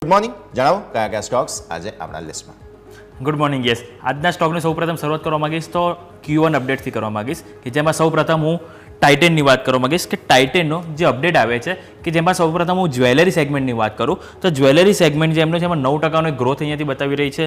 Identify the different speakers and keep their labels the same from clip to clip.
Speaker 1: Good morning, જણાવો કયા કયા સ્ટોક્સ આજે આપણા લિસ્ટમાં.
Speaker 2: Good morning. યસ, આજના સ્ટોકની સૌપ્રથમ શરૂઆત કરવા માંગીશ તો Q1 અપડેટથી કરવા માંગીશ કે જેમાં સૌપ્રથમ હું ટાઇટેનની વાત કરવા માંગીશ કે ટાઇટેનનો જે અપડેટ આવે છે કે જેમાં સૌપ્રથમ હું જ્વેલરી સેગમેન્ટની વાત કરું તો જ્વેલરી સેગમેન્ટ જે એમનો છે એમાં 9%નો ગ્રોથ અહીંયાથી બતાવી રહી છે.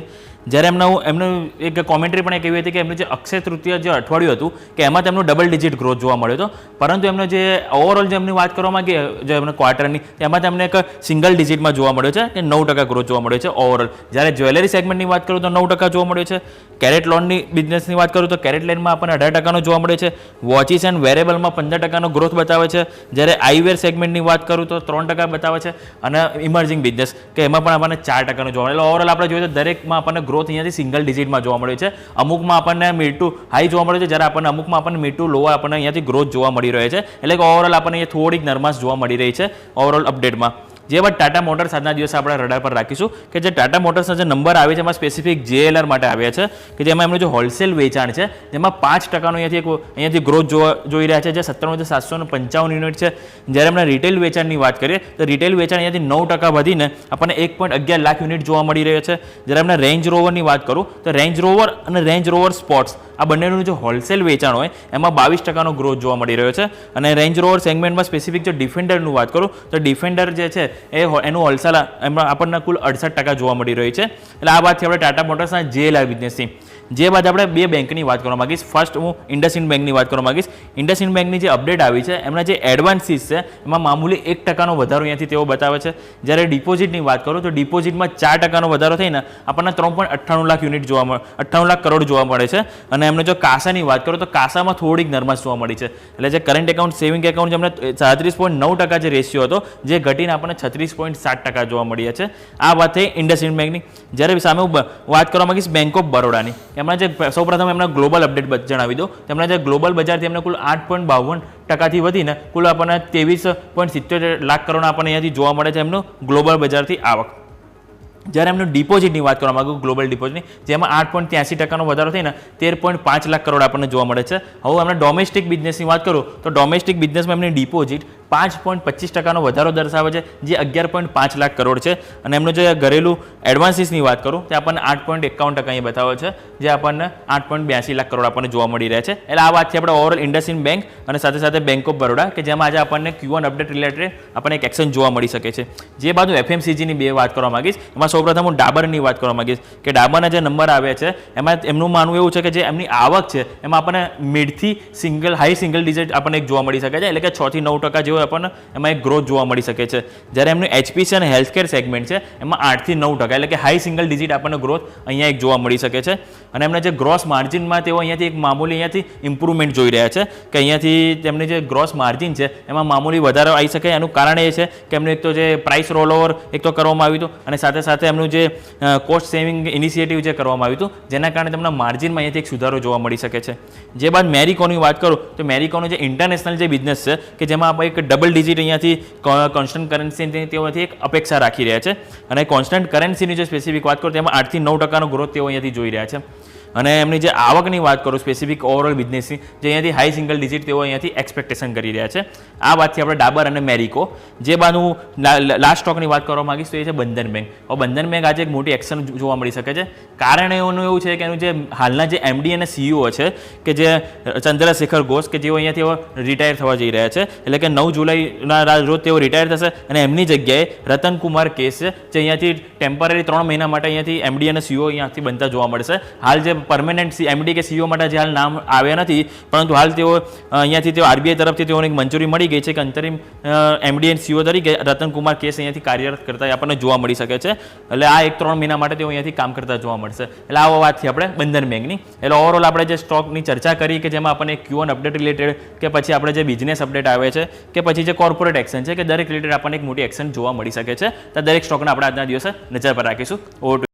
Speaker 2: જ્યારે એમનું એક કોમેન્ટ્રી પણ એક એવી હતી કે એમનું જે અક્ષય તૃતીય જે અઠવાડિયું હતું કે એમાં તેમનો ડબલ ડિજિટ ગ્રોથ જોવા મળ્યો હતો, પરંતુ એમનો જે ઓવરઓલ જે એમની વાત કરવા માંગીએ જે એમના ક્વાર્ટરની તેમાં તેમને એક સિંગલ ડિજિટમાં જોવા મળ્યો છે કે 9% ગ્રોથ જોવા મળ્યો છે ઓવરઓલ. જ્યારે જ્વેલરી સેગમેન્ટની વાત કરું તો 9% જોવા મળ્યો છે. કેરેટ લોનની બિઝનેસની વાત કરું તો કેરેટ લાઇનમાં આપણને 18%નો જોવા મળે છે. વોચિસ એન્ડ વેરેબલમાં 15%નો ગ્રોથ બતાવે છે. જ્યારે આઈવેર સેગમેન્ટની વાત કરું તો 3% બતાવે છે અને ઇમર્જિંગ બિઝનેસ કે એમાં પણ આપણને 4%નો જોવા મળે. એટલે ઓવરઓલ આપણે જોઈએ તો દરેકમાં આપણને ગ્રોથ અહીંયાથી સિંગલ ડિજિટમાં જોવા મળ્યો છે. અમુકમાં આપણને મીડ ટુ હાઈ જોવા મળ્યો છે, જ્યારે આપણને અમુકમાં આપણને મીડ ટુ લોઅર આપણને અહીંયાથી ગ્રોથ જોવા મળી રહે છે. એટલે કે ઓવરઓલ આપણને અહીંયા થોડીક નરમાશ જોવા મળી રહી છે ઓવરઓલ અપડેટમાં. જે બાદ ટાટા મોટર્સ આજના દિવસે આપણે રડાર પર રાખીશું કે જે ટાટા મોટર્સના જે નંબર આવે છે એમાં સ્પેસિફિક JLR માટે આવ્યા છે કે જેમાં એમનું જે હોલસેલ વેચાણ છે જેમાં 5%નો અહીંયાથી ગ્રોથ જોઈ રહ્યા છે, જે 97,755 યુનિટ છે. જ્યારે એમના રિટેલ વેચાણની વાત કરીએ તો રિટેલ વેચાણ અહીંયાથી 9% વધીને આપણને 1.11 લાખ યુનિટ જોવા મળી રહ્યા છે. જ્યારે એમના રેન્જ રોવરની વાત કરું તો રેન્જ રોવર અને રેન્જ રોવર સ્પોર્ટ્સ આ બંનેનું જે હોલસેલ વેચાણ હોય એમાં 22%નો ગ્રોથ જોવા મળી રહ્યો છે. અને રેન્જ રોવર સેગમેન્ટમાં સ્પેસિફિક જો ડિફેન્ડરનું વાત કરું તો ડિફેન્ડર જે છે એનું હોલસેલ એમાં આપણને કુલ 68% જોવા મળી રહી છે. એટલે આ વાતથી આપણે ટાટા મોટર્સના JLR બિઝનેસથી. જે બાદ આપણે બે બેંકની વાત કરવા માંગીશ. ફર્સ્ટ હું ઇન્ડસઇન્ડ બેંકની વાત કરવા માંગીશ. ઇન્ડસઇન્ડ બેંકની જે અપડેટ આવી છે એમના જે એડવાન્સીસ છે એમાં મામૂલી 1%નો વધારો અહીંયાથી તેઓ બતાવે છે. જ્યારે ડિપોઝિટની વાત કરું તો ડિપોઝિટમાં 4%નો વધારો થઈને આપણને 3.98 લાખ યુનિટ જોવા મળે 98 લાખ કરોડ જોવા મળે છે. અને એમને જો કાસાની વાત કરું તો કાસામાં થોડીક નરમાશ જોવા મળી છે. એટલે જે કરંટ એકાઉન્ટ સેવિંગ એકાઉન્ટ જેમને 37.9% જે રેશિયો હતો જે ઘટીને આપણને 36.7% જોવા મળ્યા છે. આ વાત થઈ ઇન્ડસઇન્ડ બેંકની. જ્યારે સામે હું વાત કરવા માંગીશ બેંક ઓફ બરોડાની. એમના જે સૌપ્રથમ એમના ગ્લોબલ અપડેટ જણાવી દો. તેમના જે ગ્લોબલ બજારથી એમને કુલ 8.52% વધીને કુલ આપણને 23.77 લાખ કરોડ આપણને અહીંયાથી જોવા મળે છે એમનું ગ્લોબલ બજારથી આવક. જ્યારે એમનું ડિપોઝિટની વાત કરવા માંગુ ગ્લોબલ ડિપોઝિટની જેમાં 8.83%નો વધારો થઈને 13.5 લાખ કરોડ આપણને જોવા મળે છે. હવે એમના ડોમેસ્ટિક બિઝનેસની વાત કરું તો ડોમેસ્ટિક બિઝનેસમાં એમની ડિપોઝિટ 5.25%નો વધારો દર્શાવે છે જે 11.5 લાખ કરોડ છે. અને એમનું જે ઘરેલું એડવાન્સીસની વાત કરું તો આપણને 8.51% અહીં બતાવે છે જે આપણને 8.82 લાખ કરોડ આપણને જોવા મળી રહ્યા છે. એટલે આ વાતથી આપણે ઓવરઓલ ઇન્ડસઇન્ડ બેંક અને સાથે સાથે બેંક ઓફ બરોડા કે જેમાં આજે આપણને Q1 અપડેટ રિલેટેડ આપણને એક એક્શન જોવા મળી શકે છે. જે બાજુ FMCGની બે વાત કરવા માંગીશ. એમાં સૌપ્રથમ હું ડાબરની વાત કરવા માંગીશ કે ડાબરના જે નંબર આવ્યા છે એમાં એમનું માનવું એવું છે કે જે એમની આવક છે એમાં આપણને મિડથી હાઈ સિંગલ ડિજિટ આપણને એક જોવા મળી શકે છે. એટલે કે 6 થી 9% જેવો આપણને એમાં એક ગ્રોથ જોવા મળી શકે છે. જ્યારે એમનું HPC અને હેલ્થકેર સેગમેન્ટ છે એમાં 8 થી 9% એટલે કે હાઈ સિંગલ ડિજિટ આપણને ગ્રોથ અહીંયા એક જોવા મળી શકે છે. અને એમના જે ગ્રોસ માર્જિનમાં તેઓ અહીંયાથી એક મામૂલી અહીંયાથી ઇમ્પ્રુવમેન્ટ જોઈ રહ્યા છે કે અહીંયાથી તેમની જે ગ્રોસ માર્જિન છે એમાં મામૂલી વધારો આવી શકે. એનું કારણ એ છે કે એમનું એક તો જે પ્રાઇસ રોલ ઓવર એક તો કરવામાં આવ્યું હતું અને સાથે સાથે એમનું જે કોસ્ટ સેવિંગ ઇનિશિયેટિવ જે કરવામાં આવ્યું હતું જેના કારણે તેમના માર્જિનમાં અહીંયાથી એક સુધારો જોવા મળી શકે છે. જે બાદ મેરિકોની વાત કરું તો મેરિકોનો જે ઇન્ટરનેશનલ જે બિઝનેસ છે કે જેમાં આપણે એક ડબલ ડિજિટ અહીંયાથી કોન્સ્ટન્ટ કરન્સી તેઓથી એક અપેક્ષા રાખી રહ્યા છે. અને કોન્સ્ટન્ટ કરન્સીની જે સ્પેસિફિક વાત કરું તેમાં 8 થી 9%નો ગ્રોથ તેઓ અહીંયાથી જોઈ રહ્યા છે. અને એમની જે આવકની વાત કરું સ્પેસિફિક ઓવરઓલ બિઝનેસની જે અહીંયાથી હાઈ સિંગલ ડિજિટ તેઓ અહીંયાથી એક્સપેક્ટેશન કરી રહ્યા છે. આ વાતથી આપણે ડાબર અને મેરિકો. જે બાદ હું લાસ્ટ સ્ટોકની વાત કરવા માંગીશ તો એ છે બંધન બેંક. હવે બંધન બેંક આજે એક મોટી એક્શન જોવા મળી શકે છે. કારણ એનું એવું છે કે એનું જે હાલના જે MD અને CEO છે કે જે ચંદ્રશેખર ઘોષ કે જેઓ અહીંયાથી રિટાયર થવા જઈ રહ્યા છે. એટલે કે 9 જુલાઈના રોજ તેઓ રિટાયર થશે અને એમની જગ્યાએ રતનકુમાર કેસ છે જે અહીંયાથી ટેમ્પરરી 3 મહિના માટે અહીંયાથી MD અને CEO અહીંયાથી બનતા જોવા મળશે. હાલ જે પરમેનન્ટ MD કે CEO માટે જે હાલ નામ આવ્યા નથી, પરંતુ હાલ તેઓ અહીંયાથી તેઓ RBI તરફથી તેઓને મંજૂરી મળી ગઈ છે કે અંતરિમ MD અને CEO તરીકે રતનકુમાર કેસ અહીંયાથી કાર્યરત કરતા આપણને જોવા મળી શકે છે. એટલે આ 1-3 મહિના માટે તેઓ અહીંયાથી કામ કરતા જોવા મળશે. એટલે આ વાતથી આપણે બંધન બેંકની. એટલે ઓવરઓલ આપણે જે સ્ટોકની ચર્ચા કરી કે જેમાં આપણને Q1 અપડેટ રિલેટેડ કે પછી આપણે જે બિઝનેસ અપડેટ આવે છે કે પછી જે કોર્પોરેટ એક્શન છે કે દરેક રિલેટેડ આપણને એક મોટી એક્શન જોવા મળી શકે છે. તો દરેક સ્ટોકને આપણે આજના દિવસે નજર પર રાખીશું. ઓવર